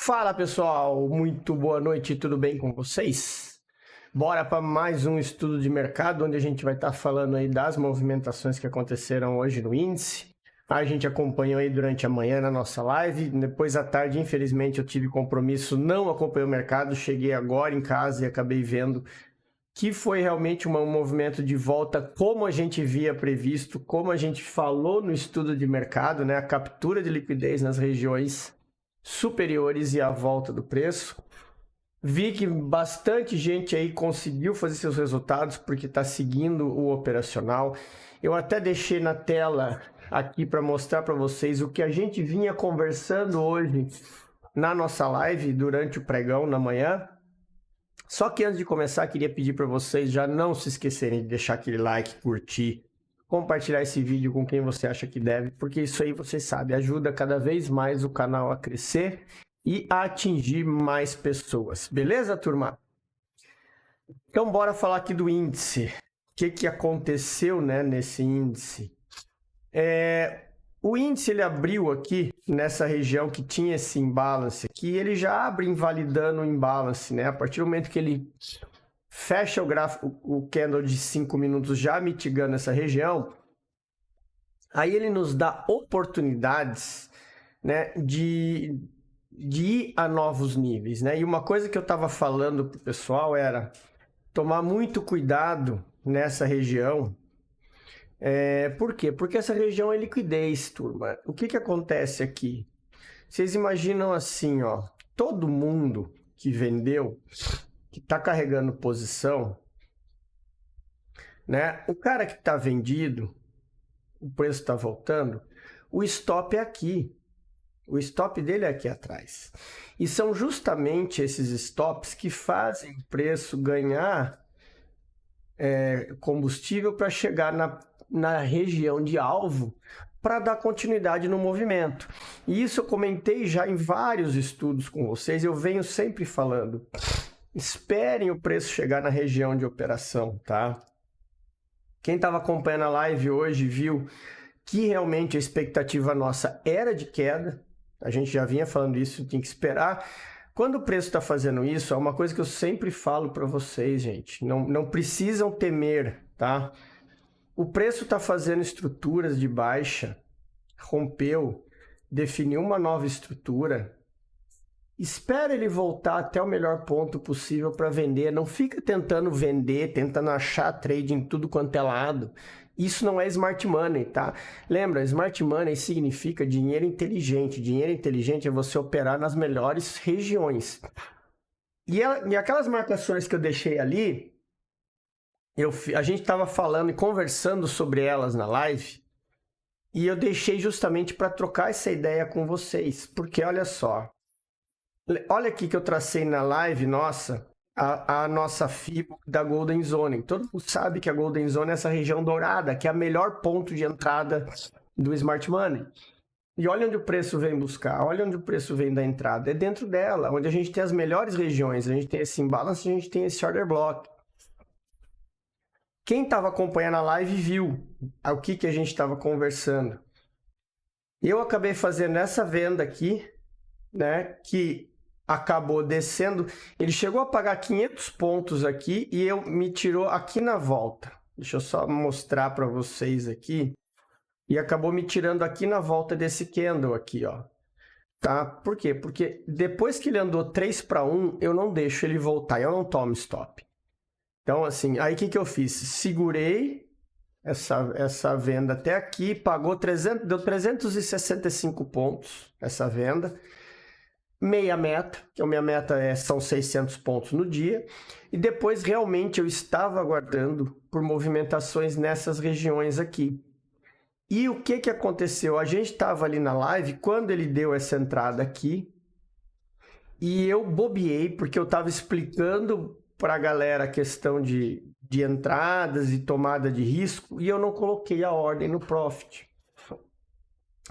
Fala pessoal, muito boa noite, tudo bem com vocês? Bora para mais um estudo de mercado, onde a gente vai estar falando aí das movimentações que aconteceram hoje no índice. A gente acompanhou aí durante a manhã na nossa live, depois à tarde, infelizmente, eu tive compromisso, não acompanhei o mercado, cheguei agora em casa e acabei vendo que foi realmente um movimento de volta como a gente via previsto, como a gente falou no estudo de mercado, né? A captura de liquidez nas regiões superiores e a volta do preço. Vi que bastante gente aí conseguiu fazer seus resultados porque está seguindo o operacional. Eu até deixei na tela aqui para mostrar para vocês o que a gente vinha conversando hoje na nossa live durante o pregão na manhã. Só que antes de começar, queria pedir para vocês já não se esquecerem de deixar aquele like, curtir, compartilhar esse vídeo com quem você acha que deve, porque isso aí, vocês sabem, ajuda cada vez mais o canal a crescer e a atingir mais pessoas. Beleza, turma? Então, bora falar aqui do índice. O que aconteceu, né, nesse índice? O índice ele abriu aqui nessa região que tinha esse imbalance aqui, ele já abre invalidando o imbalance, né? A partir do momento que ele fecha o gráfico, o candle de 5 minutos já mitigando essa região, aí ele nos dá oportunidades, né, de ir a novos níveis, né? E uma coisa que eu estava falando para o pessoal era tomar muito cuidado nessa região. Por quê? Porque essa região é liquidez, turma. O que acontece aqui? Vocês imaginam assim, ó, todo mundo que vendeu, que está carregando posição, né? O cara que está vendido, o preço está voltando, o stop é aqui. O stop dele é aqui atrás. E são justamente esses stops que fazem o preço ganhar combustível para chegar na região de alvo para dar continuidade no movimento. E isso eu comentei já em vários estudos com vocês, eu venho sempre falando. Esperem o preço chegar na região de operação, tá? Quem estava acompanhando a live hoje viu que realmente a expectativa nossa era de queda. A gente já vinha falando isso, tem que esperar. Quando o preço está fazendo isso, é uma coisa que eu sempre falo para vocês, gente. Não precisam temer, tá? O preço está fazendo estruturas de baixa, rompeu, definiu uma nova estrutura. Espera ele voltar até o melhor ponto possível para vender. Não fica tentando vender, tentando achar trade em tudo quanto é lado. Isso não é smart money, tá? Lembra, smart money significa dinheiro inteligente. Dinheiro inteligente é você operar nas melhores regiões. E aquelas marcações que eu deixei ali, a gente estava falando e conversando sobre elas na live, e eu deixei justamente para trocar essa ideia com vocês. Porque olha só, olha aqui que eu tracei na live nossa, a nossa FIBO da Golden Zone. Todo mundo sabe que a Golden Zone é essa região dourada, que é o melhor ponto de entrada do Smart Money. E olha onde o preço vem buscar, olha onde o preço vem da entrada. É dentro dela, onde a gente tem as melhores regiões, a gente tem esse imbalance, a gente tem esse order block. Quem estava acompanhando a live viu o que a gente estava conversando. Eu acabei fazendo essa venda aqui, né, que acabou descendo, ele chegou a pagar 500 pontos aqui e me tirou aqui na volta. Deixa eu só mostrar para vocês aqui. E acabou me tirando aqui na volta desse candle aqui, ó. Tá? Por quê? Porque depois que ele andou 3 para 1, eu não deixo ele voltar, eu não tomo stop. Então, assim, aí o que eu fiz? Segurei essa venda até aqui, pagou deu 365 pontos essa venda. Meia meta, que a minha meta são 600 pontos no dia, e depois realmente eu estava aguardando por movimentações nessas regiões aqui. E o que aconteceu? A gente estava ali na live, quando ele deu essa entrada aqui, e eu bobeei, porque eu estava explicando para a galera a questão de entradas e tomada de risco, e eu não coloquei a ordem no profit.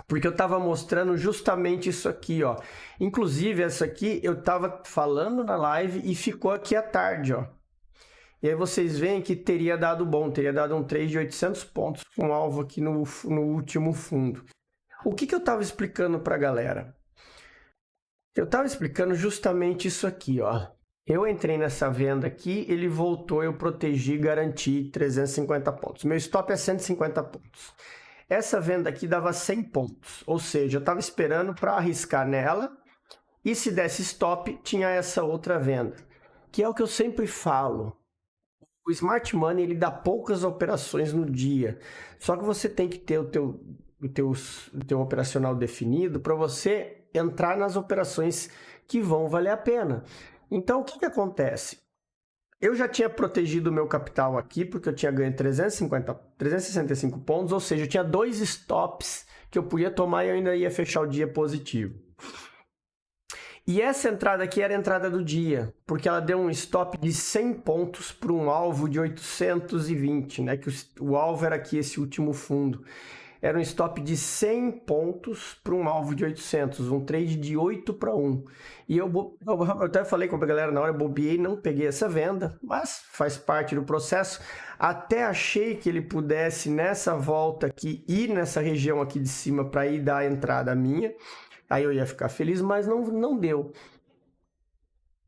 Porque eu estava mostrando justamente isso aqui, ó. Inclusive, essa aqui eu estava falando na live e ficou aqui à tarde, ó. E aí vocês veem que teria dado bom, teria dado um trade de 800 pontos com alvo aqui no último fundo. O que eu estava explicando para a galera? Eu estava explicando justamente isso aqui, ó. Eu entrei nessa venda aqui, ele voltou, eu protegi, garanti 350 pontos. Meu stop é 150 pontos. Essa venda aqui dava 100 pontos, ou seja, eu estava esperando para arriscar nela e se desse stop, tinha essa outra venda, que é o que eu sempre falo. O Smart Money ele dá poucas operações no dia, só que você tem que ter o teu operacional definido para você entrar nas operações que vão valer a pena. Então, o que acontece? Eu já tinha protegido o meu capital aqui, porque eu tinha ganho 365 pontos, ou seja, eu tinha 2 stops que eu podia tomar e eu ainda ia fechar o dia positivo. E essa entrada aqui era a entrada do dia, porque ela deu um stop de 100 pontos para um alvo de 820, né? Que o alvo era aqui esse último fundo. Era um stop de 100 pontos para um alvo de 800, um trade de 8 para 1. E eu até falei com a galera na hora, eu bobeei, não peguei essa venda, mas faz parte do processo. Até achei que ele pudesse nessa volta aqui ir nessa região aqui de cima para ir dar a entrada minha. Aí eu ia ficar feliz, mas não deu.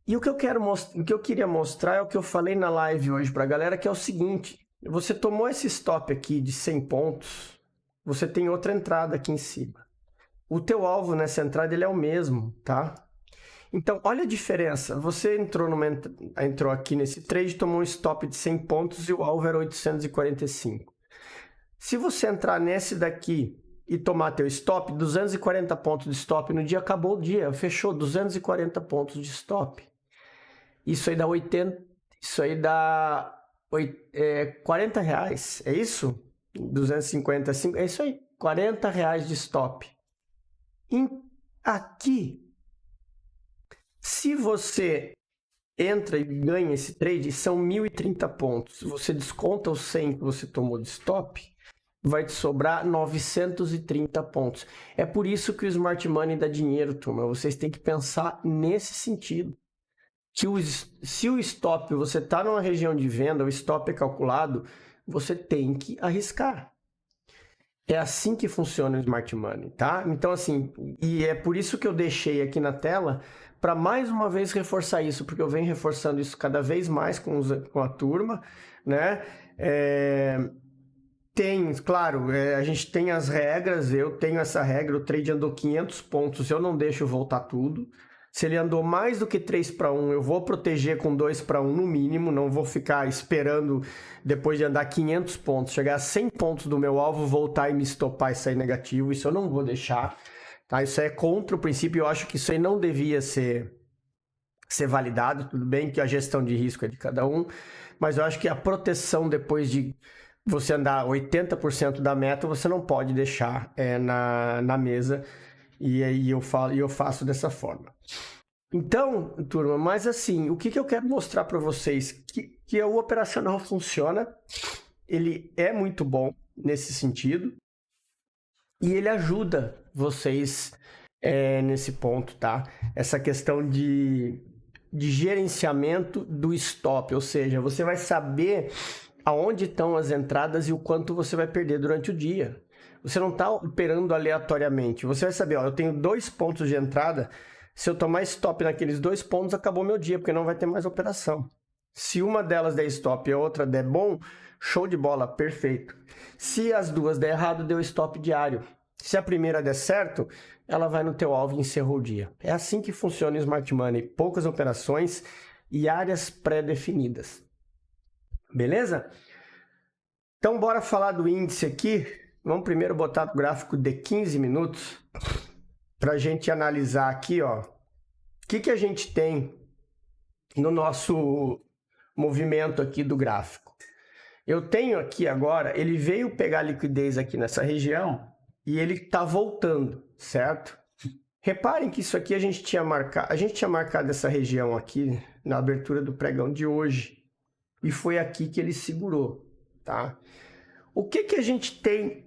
E o que eu queria mostrar é o que eu falei na live hoje para a galera, que é o seguinte: você tomou esse stop aqui de 100 pontos, você tem outra entrada aqui em cima. O teu alvo nessa entrada ele é o mesmo, tá? Então, olha a diferença. Você entrou aqui nesse trade, tomou um stop de 100 pontos e o alvo era 845. Se você entrar nesse daqui e tomar teu stop, 240 pontos de stop no dia, acabou o dia, fechou 240 pontos de stop. Isso aí dá 40 reais, é isso? 255, é isso aí, 40 reais de stop. Aqui, se você entra e ganha esse trade, são 1.030 pontos. Você desconta os 100 que você tomou de stop, vai te sobrar 930 pontos. É por isso que o Smart Money dá dinheiro, turma. Vocês têm que pensar nesse sentido. Que se o stop, você está numa região de venda, o stop é calculado, você tem que arriscar. É assim que funciona o Smart Money, tá? Então, assim, e é por isso que eu deixei aqui na tela, para mais uma vez reforçar isso, porque eu venho reforçando isso cada vez mais com a turma, né? Claro, a gente tem as regras, eu tenho essa regra, o trade andou 500 pontos, eu não deixo voltar tudo. Se ele andou mais do que 3 para 1, eu vou proteger com 2 para 1 no mínimo, não vou ficar esperando depois de andar 500 pontos, chegar a 100 pontos do meu alvo, voltar e me estopar e sair negativo, isso eu não vou deixar, tá? Isso é contra o princípio, eu acho que isso aí não devia ser validado, tudo bem que a gestão de risco é de cada um, mas eu acho que a proteção depois de você andar 80% da meta, você não pode deixar na mesa, e aí eu faço dessa forma. Então, turma, mas assim, o que eu quero mostrar para vocês? Que o operacional funciona, ele é muito bom nesse sentido, e ele ajuda vocês nesse ponto, tá? Essa questão de gerenciamento do stop, ou seja, você vai saber aonde estão as entradas e o quanto você vai perder durante o dia. Você não está operando aleatoriamente. Você vai saber, ó, eu tenho 2 pontos de entrada. Se eu tomar stop naqueles 2 pontos, acabou meu dia, porque não vai ter mais operação. Se uma delas der stop e a outra der bom, show de bola, perfeito. Se as duas der errado, deu stop diário. Se a primeira der certo, ela vai no teu alvo e encerrou o dia. É assim que funciona o Smart Money. Poucas operações e áreas pré-definidas. Beleza? Então, bora falar do índice aqui. Vamos primeiro botar no gráfico de 15 minutos para a gente analisar aqui, ó, o que a gente tem no nosso movimento aqui do gráfico. Eu tenho aqui agora, ele veio pegar liquidez aqui nessa região e ele está voltando, certo? Reparem que isso aqui a gente tinha marcado essa região aqui na abertura do pregão de hoje. E foi aqui que ele segurou, tá? O que a gente tem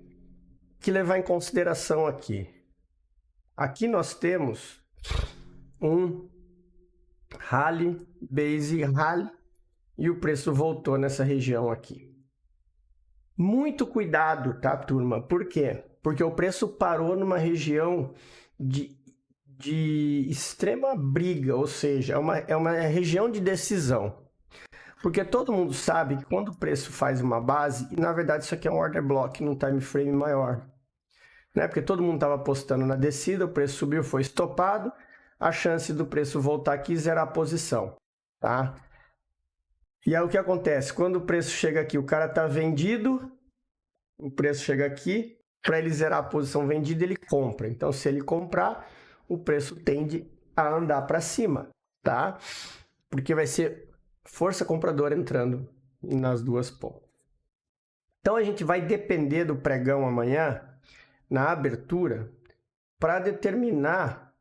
que levar em consideração aqui? Aqui nós temos um rally, base rally, e o preço voltou nessa região aqui. Muito cuidado, tá, turma? Por quê? Porque o preço parou numa região de de extrema briga, ou seja, é uma região de decisão. Porque todo mundo sabe que quando o preço faz uma base, e na verdade isso aqui é um order block num time frame maior, né? Porque todo mundo estava apostando na descida, o preço subiu, foi estopado, a chance do preço voltar aqui e zerar a posição, tá? E aí o que acontece? Quando o preço chega aqui, o cara está vendido, o preço chega aqui, para ele zerar a posição vendida, ele compra. Então, se ele comprar, o preço tende a andar para cima, tá? Porque vai ser força compradora entrando nas duas pontas. Então, a gente vai depender do pregão amanhã, na abertura, para determinar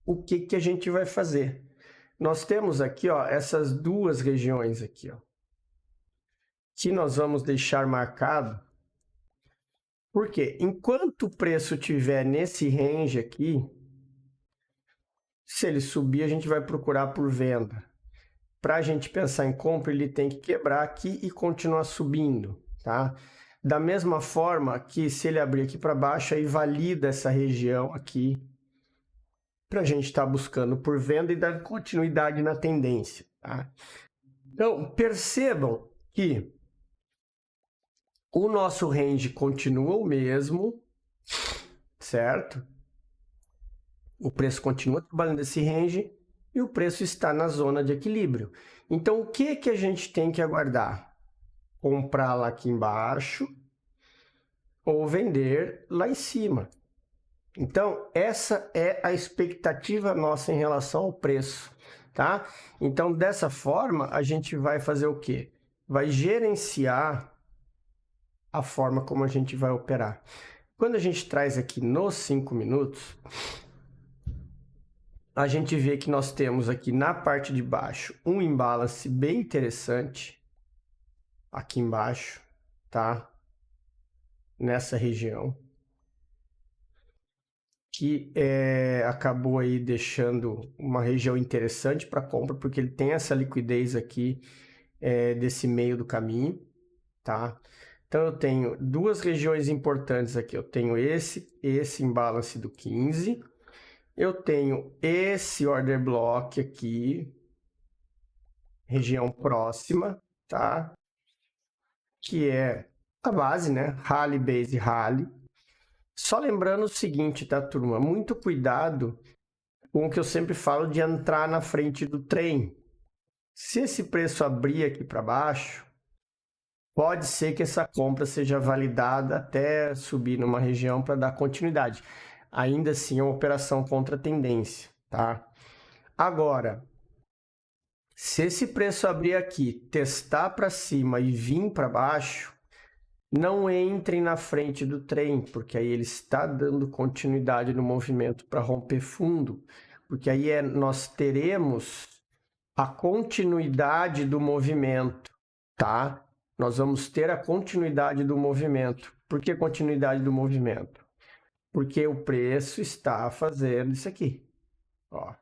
o que a gente vai fazer. Nós temos aqui, ó, essas duas regiões aqui, ó, que nós vamos deixar marcado. Por quê? Enquanto o preço estiver nesse range aqui, se ele subir, a gente vai procurar por venda. Para a gente pensar em compra, ele tem que quebrar aqui e continuar subindo, tá? Da mesma forma que se ele abrir aqui para baixo, aí valida essa região aqui para a gente estar buscando por venda e dar continuidade na tendência, tá? Então, percebam que o nosso range continua o mesmo, certo? O preço continua trabalhando esse range e o preço está na zona de equilíbrio. Então, o que a gente tem que aguardar? Comprar lá aqui embaixo ou vender lá em cima. Então, essa é a expectativa nossa em relação ao preço, tá? Então, dessa forma, a gente vai fazer o quê? Vai gerenciar a forma como a gente vai operar. Quando a gente traz aqui nos 5 minutos, a gente vê que nós temos aqui na parte de baixo um imbalance bem interessante, aqui embaixo, tá? Nessa região, que acabou aí deixando uma região interessante para compra, porque ele tem essa liquidez aqui desse meio do caminho, tá? Então eu tenho duas regiões importantes aqui, eu tenho esse imbalance do 15, eu tenho esse order block aqui, região próxima, tá? Que é a base, né? Rally, base, rally. Só lembrando o seguinte, tá, turma? Muito cuidado com o que eu sempre falo de entrar na frente do trem. Se esse preço abrir aqui para baixo, pode ser que essa compra seja validada até subir numa região para dar continuidade. Ainda assim, é uma operação contra a tendência, tá? Agora, se esse preço abrir aqui, testar para cima e vir para baixo, não entrem na frente do trem, porque aí ele está dando continuidade no movimento para romper fundo, porque aí nós teremos a continuidade do movimento, tá? Nós vamos ter a continuidade do movimento. Por que continuidade do movimento? Porque o preço está fazendo isso aqui, ó.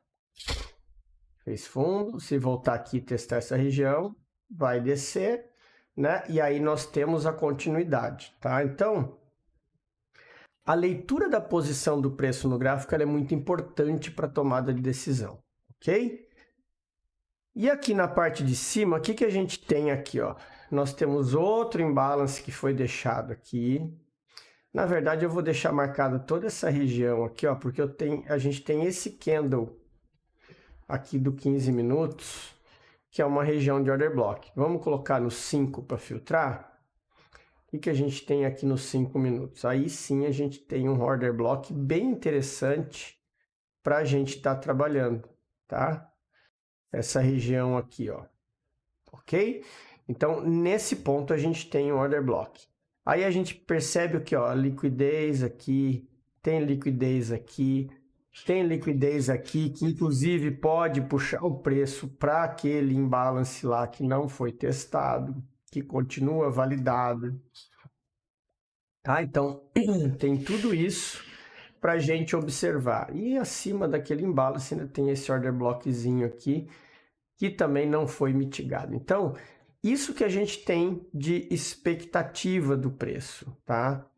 Fez fundo, se voltar aqui e testar essa região, vai descer, né? E aí nós temos a continuidade, tá? Então, a leitura da posição do preço no gráfico ela é muito importante para a tomada de decisão, ok? E aqui na parte de cima, o que a gente tem aqui, ó? Nós temos outro imbalance que foi deixado aqui. Na verdade, eu vou deixar marcada toda essa região aqui, ó, porque a gente tem esse candle aqui do 15 minutos, que é uma região de order block. Vamos colocar no 5 para filtrar. O que a gente tem aqui nos 5 minutos? Aí sim a gente tem um order block bem interessante para a gente estar trabalhando, tá? Essa região aqui, ó. Ok? Então, nesse ponto a gente tem um order block. Aí a gente percebe o que, ó, liquidez aqui, tem liquidez aqui, tem liquidez aqui, que inclusive pode puxar o preço para aquele imbalance lá que não foi testado, que continua validado. Tá? Então, tem tudo isso para a gente observar. E acima daquele imbalance ainda tem esse order blockzinho aqui, que também não foi mitigado. Então, isso que a gente tem de expectativa do preço, tá?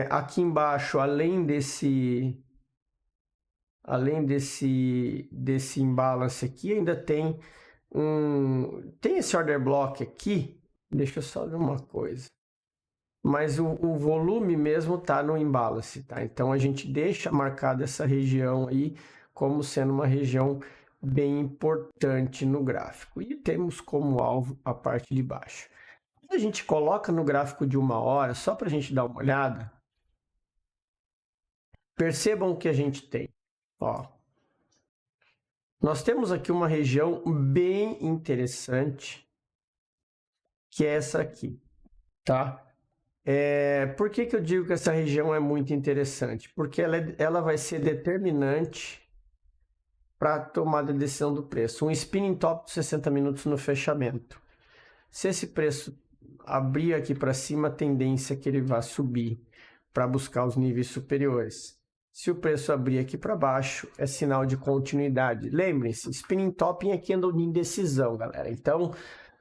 Aqui embaixo, além além desse imbalance aqui, ainda tem esse order block aqui. Deixa eu só ver uma coisa. Mas o volume mesmo está no imbalance, tá? Então a gente deixa marcada essa região aí como sendo uma região bem importante no gráfico. E temos como alvo a parte de baixo. Quando a gente coloca no gráfico de 1 hora, só para a gente dar uma olhada, percebam o que a gente tem. Ó, nós temos aqui uma região bem interessante, que é essa aqui, tá? Por que eu digo que essa região é muito interessante? Porque ela vai ser determinante para a tomada de decisão do preço. Um spinning top de 60 minutos no fechamento. Se esse preço abrir aqui para cima, a tendência é que ele vá subir para buscar os níveis superiores. Se o preço abrir aqui para baixo, é sinal de continuidade. Lembrem-se, spinning top aqui anda em indecisão, galera. Então,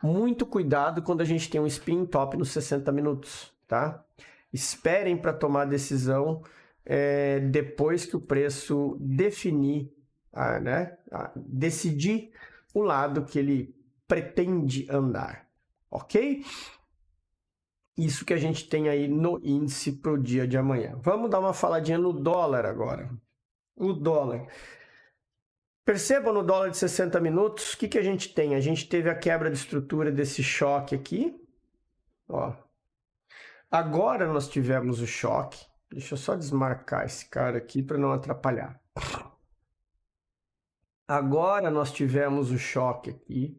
muito cuidado quando a gente tem um spinning top nos 60 minutos, tá? Esperem para tomar a decisão depois que o preço definir, decidir o lado que ele pretende andar, ok? Isso que a gente tem aí no índice para o dia de amanhã. Vamos dar uma faladinha no dólar agora. O dólar. Percebam no dólar de 60 minutos, o que a gente tem? A gente teve a quebra de estrutura desse choque aqui. Ó. Agora nós tivemos o choque. Deixa eu só desmarcar esse cara aqui para não atrapalhar. Agora nós tivemos o choque aqui.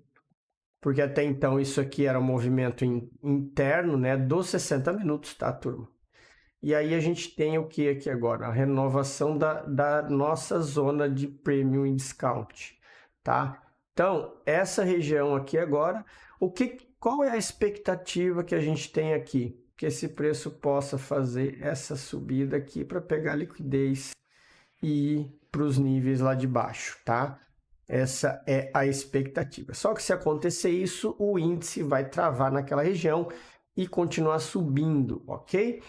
Porque até então isso aqui era um movimento interno, né, dos 60 minutos, tá, turma? E aí a gente tem o que aqui agora? A renovação da nossa zona de premium e discount, tá? Então, essa região aqui agora, qual é a expectativa que a gente tem aqui? Que esse preço possa fazer essa subida aqui para pegar liquidez e ir para os níveis lá de baixo, tá? Essa é a expectativa. Só que se acontecer isso, o índice vai travar naquela região e continuar subindo, ok?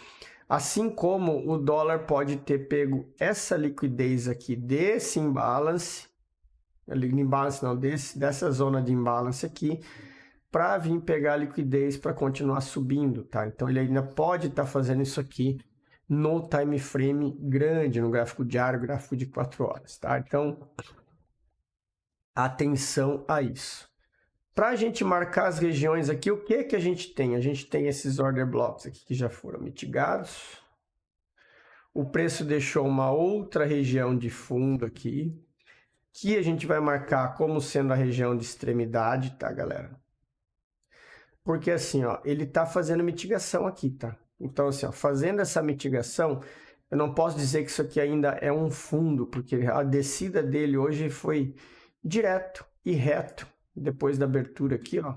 Assim como o dólar pode ter pego essa liquidez aqui desse imbalance, dessa zona de imbalance aqui, para vir pegar a liquidez para continuar subindo, tá? Então ele ainda pode estar fazendo isso aqui no time frame grande, no gráfico diário, gráfico de 4 horas, tá? Então, atenção a isso. Para a gente marcar as regiões aqui, o que a gente tem? A gente tem esses order blocks aqui que já foram mitigados. O preço deixou uma outra região de fundo aqui, que a gente vai marcar como sendo a região de extremidade, tá, galera? Porque assim, ó, ele tá fazendo mitigação aqui, tá? Então, assim, ó, fazendo essa mitigação, eu não posso dizer que isso aqui ainda é um fundo, porque a descida dele hoje foi direto e reto, depois da abertura aqui, ó,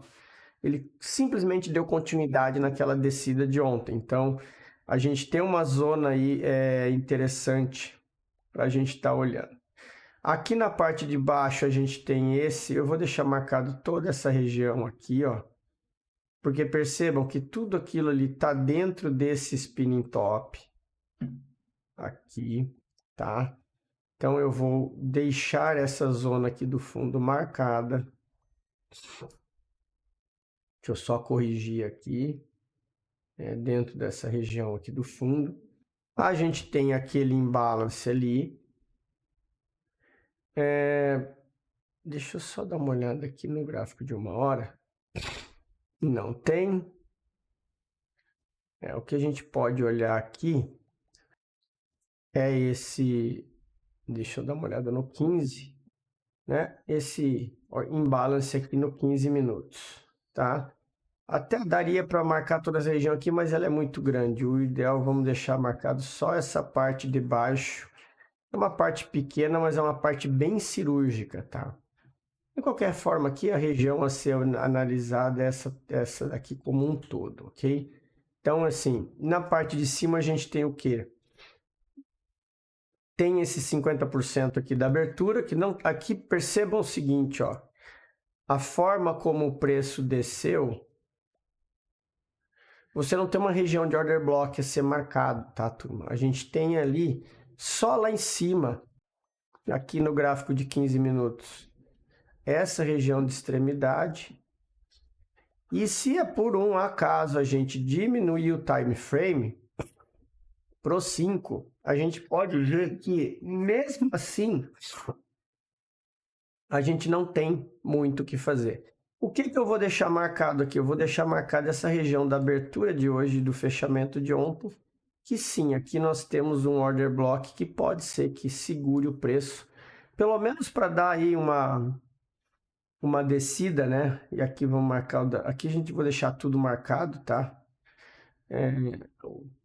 ele simplesmente deu continuidade naquela descida de ontem. Então, a gente tem uma zona aí interessante para a gente estar olhando. Aqui na parte de baixo a gente tem eu vou deixar marcado toda essa região aqui, ó, porque percebam que tudo aquilo ali está dentro desse spinning top aqui, tá? Então, eu vou deixar essa zona aqui do fundo marcada. Deixa eu só corrigir aqui, dentro dessa região aqui do fundo. A gente tem aquele imbalance ali. Deixa eu só dar uma olhada aqui no gráfico de 1 hora. Não tem. O que a gente pode olhar aqui é esse... Deixa eu dar uma olhada no 15, né? Esse imbalance aqui no 15 minutos, tá? Até daria para marcar toda essa região aqui, mas ela é muito grande. O ideal, vamos deixar marcado só essa parte de baixo. É uma parte pequena, mas é uma parte bem cirúrgica, tá? De qualquer forma, aqui a região a ser analisada é essa daqui como um todo, ok? Então, assim, na parte de cima a gente tem o quê? Tem esse 50% aqui da abertura, que não... Aqui percebam o seguinte, ó. A forma como o preço desceu, você não tem uma região de order block a ser marcado, tá, turma? A gente tem ali, só lá em cima, aqui no gráfico de 15 minutos, essa região de extremidade. E se é por um acaso a gente diminuir o time frame para o 5, a gente pode ver que, mesmo assim, a gente não tem muito o que fazer. O que eu vou deixar marcado aqui? Eu vou deixar marcado essa região da abertura de hoje e do fechamento de ontem, que sim, aqui nós temos um order block que pode ser que segure o preço, pelo menos para dar aí uma descida, né? E aqui vamos marcar, aqui a gente vai deixar tudo marcado, tá?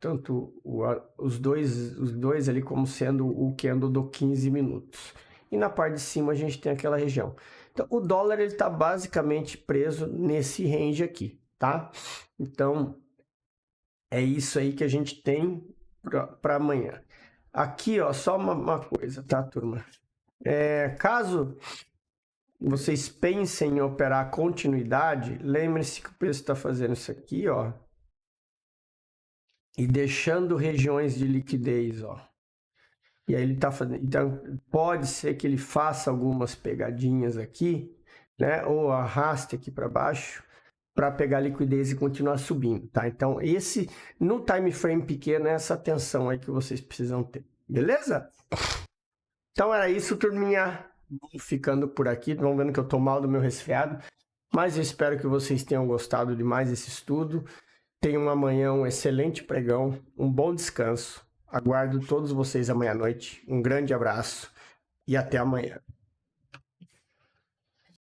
Tanto os dois ali como sendo o candle do 15 minutos. E na parte de cima a gente tem aquela região. Então o dólar ele está basicamente preso nesse range aqui, tá? Então é isso aí que a gente tem para amanhã. Aqui, ó, só uma coisa, tá, turma? Caso vocês pensem em operar continuidade, lembre-se que o preço está fazendo isso aqui, ó, e deixando regiões de liquidez, ó. E aí ele está fazendo, então pode ser que ele faça algumas pegadinhas aqui, né, ou arraste aqui para baixo para pegar liquidez e continuar subindo, tá? Então esse no time frame pequeno é essa atenção aí que vocês precisam ter, beleza? Então era isso, turminha. Vamos ficando por aqui. Vão vendo que eu tô mal do meu resfriado, mas eu espero que vocês tenham gostado de mais esse estudo. Tenham amanhã um excelente pregão, um bom descanso. Aguardo todos vocês amanhã à noite. Um grande abraço e até amanhã.